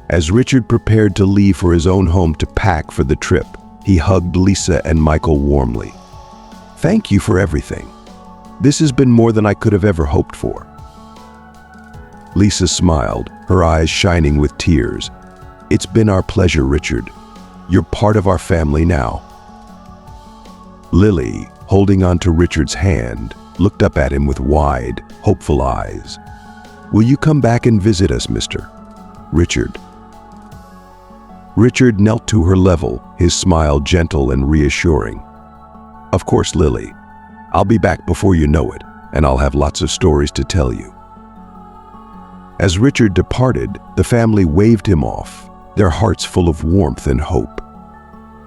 As Richard prepared to leave for his own home to pack for the trip, he hugged Lisa and Michael warmly. "Thank you for everything. This has been more than I could have ever hoped for." Lisa smiled, her eyes shining with tears. "It's been our pleasure, Richard. You're part of our family now." Lily, holding onto Richard's hand, looked up at him with wide, hopeful eyes. "Will you come back and visit us, Mr. Richard?" Richard knelt to her level, his smile gentle and reassuring. "Of course, Lily. I'll be back before you know it, and I'll have lots of stories to tell you." As Richard departed, the family waved him off, their hearts full of warmth and hope.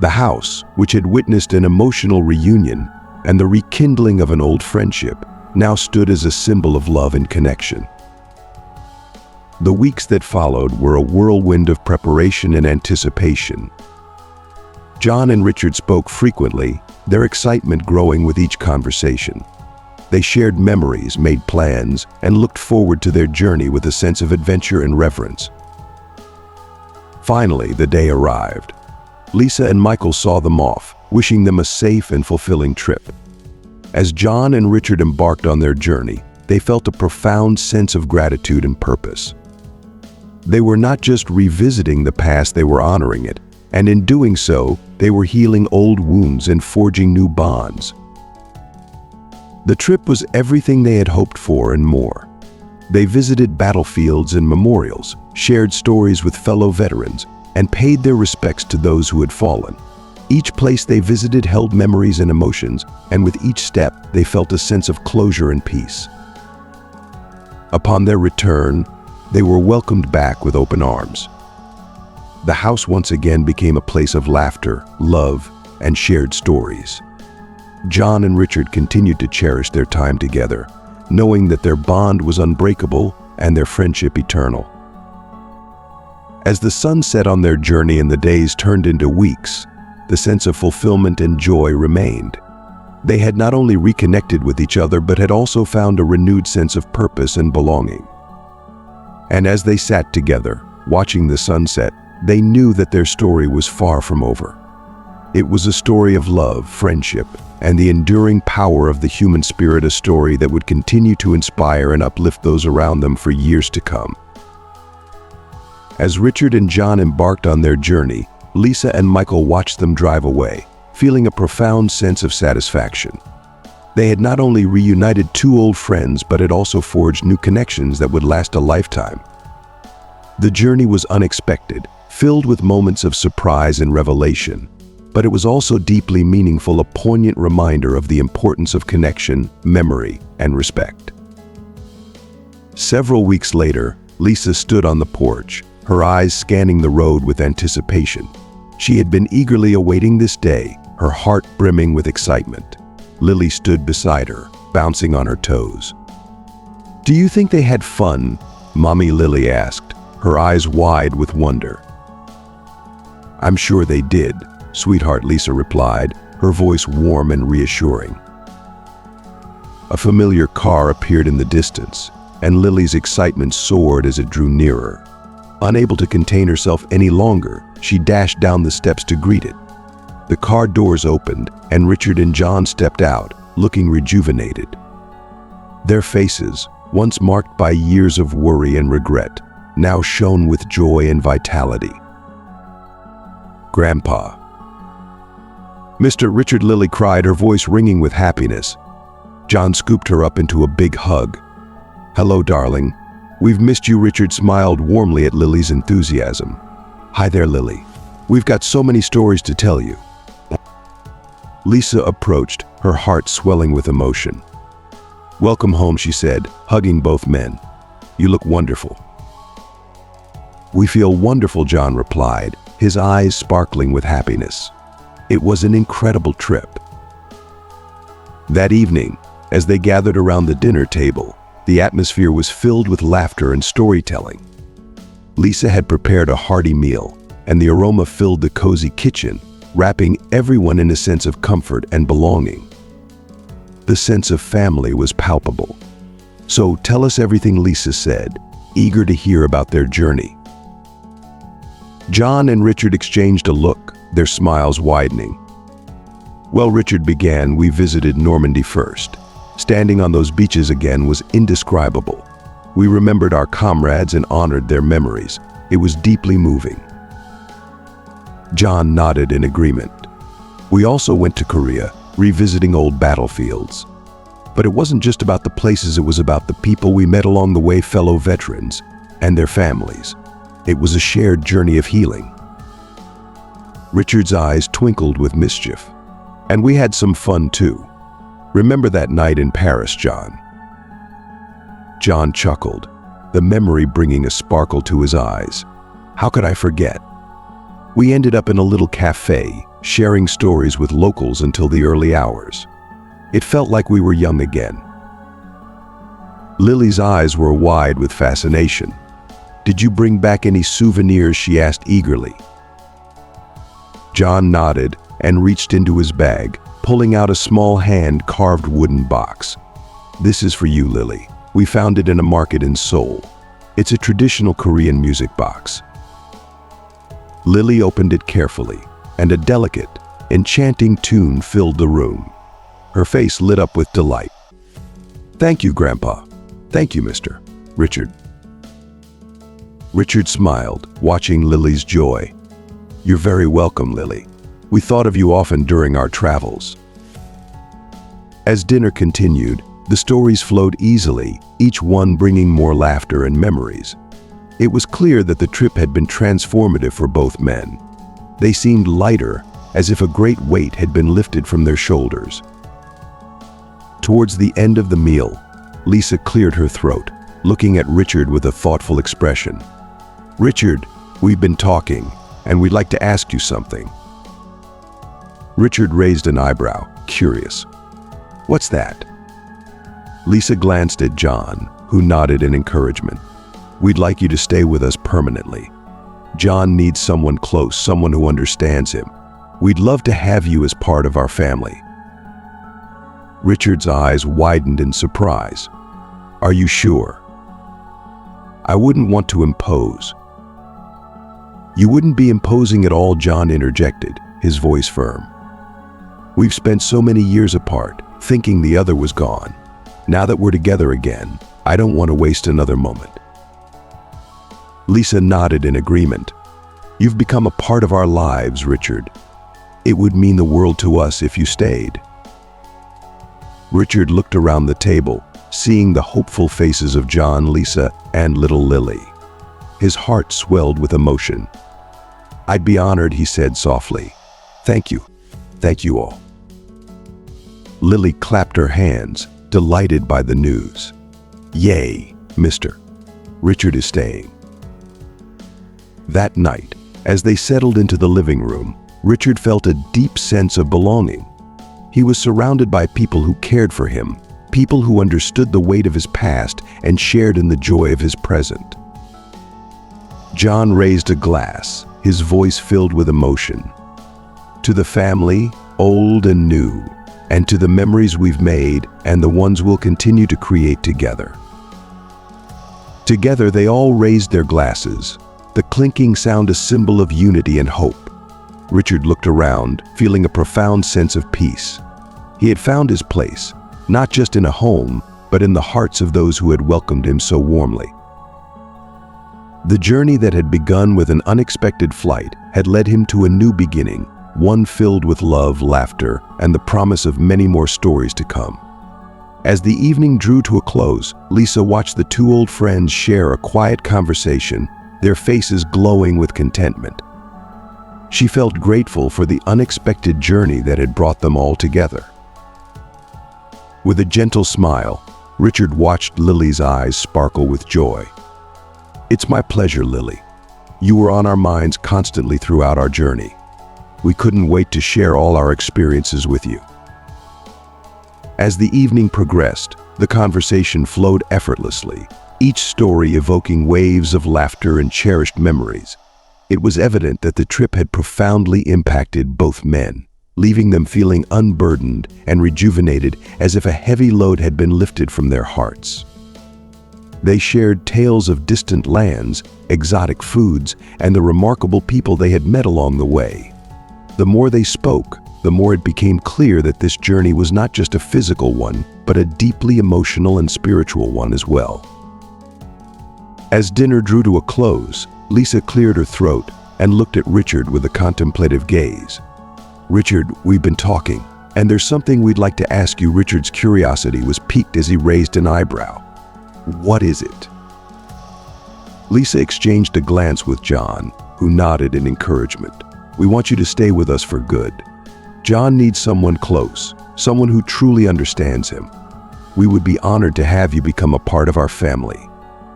The house, which had witnessed an emotional reunion and the rekindling of an old friendship, now stood as a symbol of love and connection. The weeks that followed were a whirlwind of preparation and anticipation. John and Richard spoke frequently, their excitement growing with each conversation. They shared memories, made plans, and looked forward to their journey with a sense of adventure and reverence. Finally, the day arrived. Lisa and Michael saw them off, wishing them a safe and fulfilling trip. As John and Richard embarked on their journey, they felt a profound sense of gratitude and purpose. They were not just revisiting the past, they were honoring it, and in doing so, they were healing old wounds and forging new bonds. The trip was everything they had hoped for and more. They visited battlefields and memorials, shared stories with fellow veterans, and paid their respects to those who had fallen. Each place they visited held memories and emotions, and with each step, they felt a sense of closure and peace. Upon their return, they were welcomed back with open arms. The house once again became a place of laughter, love, and shared stories. John and Richard continued to cherish their time together, knowing that their bond was unbreakable and their friendship eternal. As the sun set on their journey and the days turned into weeks, the sense of fulfillment and joy remained. They had not only reconnected with each other, but had also found a renewed sense of purpose and belonging. And as they sat together, watching the sunset, they knew that their story was far from over. It was a story of love, friendship, and the enduring power of the human spirit, a story that would continue to inspire and uplift those around them for years to come. As Richard and John embarked on their journey, Lisa and Michael watched them drive away, feeling a profound sense of satisfaction. They had not only reunited two old friends, but had also forged new connections that would last a lifetime. The journey was unexpected, filled with moments of surprise and revelation, but it was also deeply meaningful, a poignant reminder of the importance of connection, memory, and respect. Several weeks later, Lisa stood on the porch, her eyes scanning the road with anticipation. She had been eagerly awaiting this day, her heart brimming with excitement. Lily stood beside her, bouncing on her toes. "Do you think they had fun?" Mommy Lily asked, her eyes wide with wonder. "I'm sure they did," Sweetheart Lisa replied, her voice warm and reassuring. A familiar car appeared in the distance, and Lily's excitement soared as it drew nearer. Unable to contain herself any longer, she dashed down the steps to greet it. The car doors opened, and Richard and John stepped out, looking rejuvenated. Their faces, once marked by years of worry and regret, now shone with joy and vitality. "Grandpa." "Mr. Richard," Lily cried, her voice ringing with happiness. John scooped her up into a big hug. "Hello, darling. We've missed you." Richard smiled warmly at Lily's enthusiasm. "Hi there, Lily. We've got so many stories to tell you." Lisa approached, her heart swelling with emotion. "Welcome home," she said, hugging both men. "You look wonderful." "We feel wonderful," John replied, his eyes sparkling with happiness. It was an incredible trip. That evening, as they gathered around the dinner table, the atmosphere was filled with laughter and storytelling. Lisa had prepared a hearty meal, and the aroma filled the cozy kitchen, wrapping everyone in a sense of comfort and belonging. The sense of family was palpable. "So tell us everything," Lisa said, eager to hear about their journey. John and Richard exchanged a look, their smiles widening. "Well," Richard began, "we visited Normandy first. Standing on those beaches again was indescribable. We remembered our comrades and honored their memories. It was deeply moving." John nodded in agreement. "We also went to Korea, revisiting old battlefields. But it wasn't just about the places, it was about the people we met along the way, fellow veterans and their families. It was a shared journey of healing." Richard's eyes twinkled with mischief. "And we had some fun too. Remember that night in Paris, John?" John chuckled, the memory bringing a sparkle to his eyes. "How could I forget? We ended up in a little cafe, sharing stories with locals until the early hours. It felt like we were young again." Lily's eyes were wide with fascination. "Did you bring back any souvenirs?" she asked eagerly. John nodded and reached into his bag, pulling out a small hand-carved wooden box. "This is for you, Lily. We found it in a market in Seoul. It's a traditional Korean music box." Lily opened it carefully, and a delicate, enchanting tune filled the room. Her face lit up with delight. "Thank you, Grandpa. Thank you, Mr. Richard." Richard smiled, watching Lily's joy. "You're very welcome, Lily. We thought of you often during our travels." As dinner continued, the stories flowed easily, each one bringing more laughter and memories. It was clear that the trip had been transformative for both men. They seemed lighter, as if a great weight had been lifted from their shoulders. Towards the end of the meal, Lisa cleared her throat, looking at Richard with a thoughtful expression. "Richard, we've been talking, and we'd like to ask you something." Richard raised an eyebrow, curious. "What's that?" Lisa glanced at John, who nodded in encouragement. "We'd like you to stay with us permanently. John needs someone close, someone who understands him. We'd love to have you as part of our family." Richard's eyes widened in surprise. "Are you sure?" "I wouldn't want to impose." "You wouldn't be imposing at all," John interjected, his voice firm. "We've spent so many years apart, thinking the other was gone. Now that we're together again, I don't want to waste another moment." Lisa nodded in agreement. "You've become a part of our lives, Richard. It would mean the world to us if you stayed." Richard looked around the table, seeing the hopeful faces of John, Lisa, and little Lily. His heart swelled with emotion. "I'd be honored," he said softly. "Thank you. Thank you all." Lily clapped her hands, delighted by the news. "Yay, Mr. Richard is staying." That night, as they settled into the living room, Richard felt a deep sense of belonging. He was surrounded by people who cared for him, people who understood the weight of his past and shared in the joy of his present. John raised a glass, his voice filled with emotion. "To the family, old and new, and to the memories we've made and the ones we'll continue to create together." Together they all raised their glasses, the clinking sound a symbol of unity and hope. Richard looked around, feeling a profound sense of peace. He had found his place, not just in a home, but in the hearts of those who had welcomed him so warmly. The journey that had begun with an unexpected flight had led him to a new beginning, one filled with love, laughter, and the promise of many more stories to come. As the evening drew to a close, Lisa watched the two old friends share a quiet conversation, their faces glowing with contentment. She felt grateful for the unexpected journey that had brought them all together. With a gentle smile, Richard watched Lily's eyes sparkle with joy. "It's my pleasure, Lily. You were on our minds constantly throughout our journey. We couldn't wait to share all our experiences with you." As the evening progressed, the conversation flowed effortlessly, each story evoking waves of laughter and cherished memories. It was evident that the trip had profoundly impacted both men, leaving them feeling unburdened and rejuvenated as if a heavy load had been lifted from their hearts. They shared tales of distant lands, exotic foods, and the remarkable people they had met along the way. The more they spoke, the more it became clear that this journey was not just a physical one, but a deeply emotional and spiritual one as well. As dinner drew to a close, Lisa cleared her throat and looked at Richard with a contemplative gaze. "Richard, we've been talking, and there's something we'd like to ask you." Richard's curiosity was piqued as he raised an eyebrow. "What is it?" Lisa exchanged a glance with John, who nodded in encouragement. "We want you to stay with us for good. John needs someone close, someone who truly understands him. We would be honored to have you become a part of our family.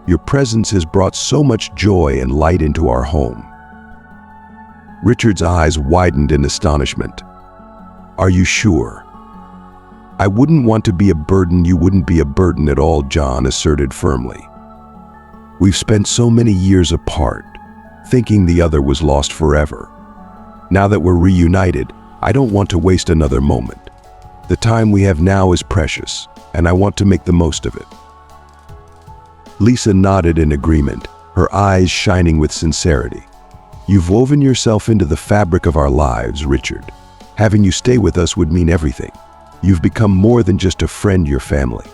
Your presence has brought so much joy and light into our home." Richard's eyes widened in astonishment. "Are you sure?" "I wouldn't want to be a burden." "You wouldn't be a burden at all," John asserted firmly. "We've spent so many years apart, thinking the other was lost forever. Now that we're reunited, I don't want to waste another moment. The time we have now is precious, and I want to make the most of it." Lisa nodded in agreement, her eyes shining with sincerity. "You've woven yourself into the fabric of our lives, Richard. Having you stay with us would mean everything. You've become more than just a friend, your family."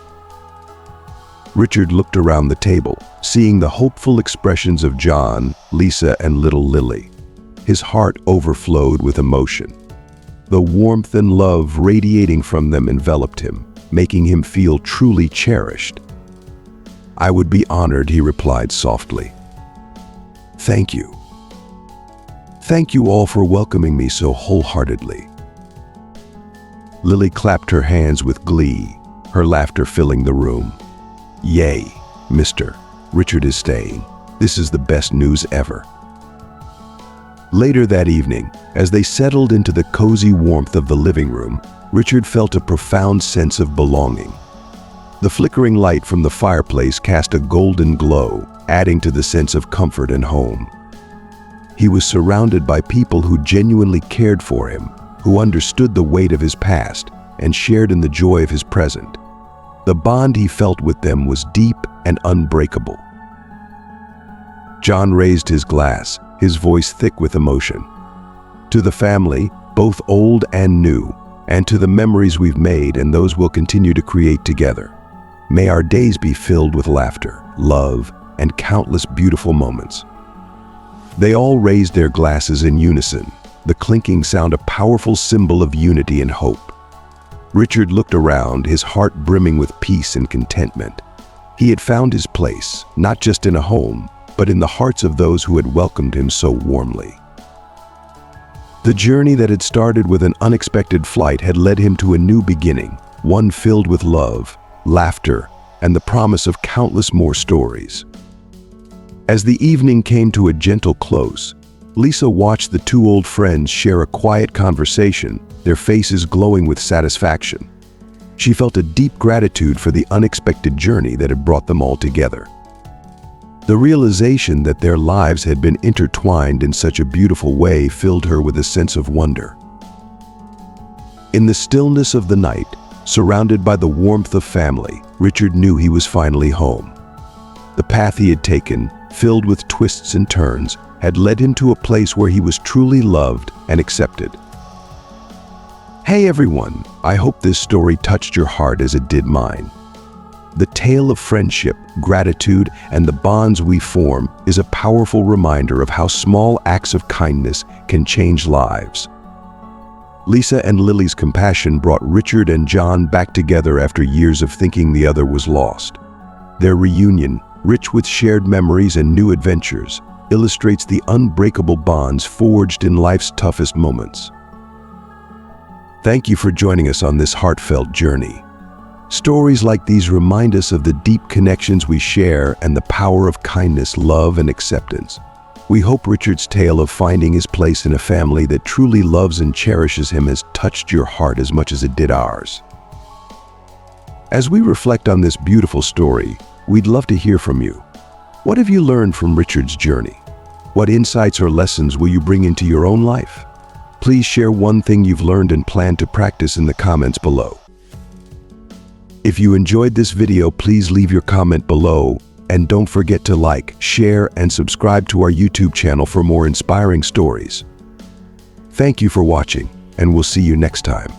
Richard looked around the table, seeing the hopeful expressions of John, Lisa, and little Lily. His heart overflowed with emotion. The warmth and love radiating from them enveloped him, making him feel truly cherished. "I would be honored," he replied softly. "Thank you. Thank you all for welcoming me so wholeheartedly." Lily clapped her hands with glee, her laughter filling the room. "Yay, Mr. Richard is staying. This is the best news ever." Later that evening, as they settled into the cozy warmth of the living room, Richard felt a profound sense of belonging. The flickering light from the fireplace cast a golden glow, adding to the sense of comfort and home. He was surrounded by people who genuinely cared for him, who understood the weight of his past and shared in the joy of his present. The bond he felt with them was deep and unbreakable. John raised his glass, his voice thick with emotion. "To the family, both old and new, and to the memories we've made and those we'll continue to create together. May our days be filled with laughter, love, and countless beautiful moments. They all raised their glasses in unison, the clinking sound a powerful symbol of unity and hope. Richard looked around, his heart brimming with peace and contentment. He had found his place, not just in a home, but in the hearts of those who had welcomed him so warmly. The journey that had started with an unexpected flight had led him to a new beginning, one filled with love, laughter, and the promise of countless more stories. As the evening came to a gentle close, Lisa watched the two old friends share a quiet conversation, their faces glowing with satisfaction. She felt a deep gratitude for the unexpected journey that had brought them all together. The realization that their lives had been intertwined in such a beautiful way filled her with a sense of wonder. In the stillness of the night, surrounded by the warmth of family, Richard knew he was finally home. The path he had taken, filled with twists and turns, had led him to a place where he was truly loved and accepted. Hey everyone, I hope this story touched your heart as it did mine. The tale of friendship, gratitude, and the bonds we form is a powerful reminder of how small acts of kindness can change lives. Lisa and Lily's compassion brought Richard and John back together after years of thinking the other was lost. Their reunion, rich with shared memories and new adventures, illustrates the unbreakable bonds forged in life's toughest moments. Thank you for joining us on this heartfelt journey. Stories like these remind us of the deep connections we share and the power of kindness, love, and acceptance. We hope Richard's tale of finding his place in a family that truly loves and cherishes him has touched your heart as much as it did ours. As we reflect on this beautiful story, we'd love to hear from you. What have you learned from Richard's journey? What insights or lessons will you bring into your own life? Please share one thing you've learned and plan to practice in the comments below. If you enjoyed this video, please leave your comment below, and don't forget to like, share, and subscribe to our YouTube channel for more inspiring stories. Thank you for watching, and we'll see you next time.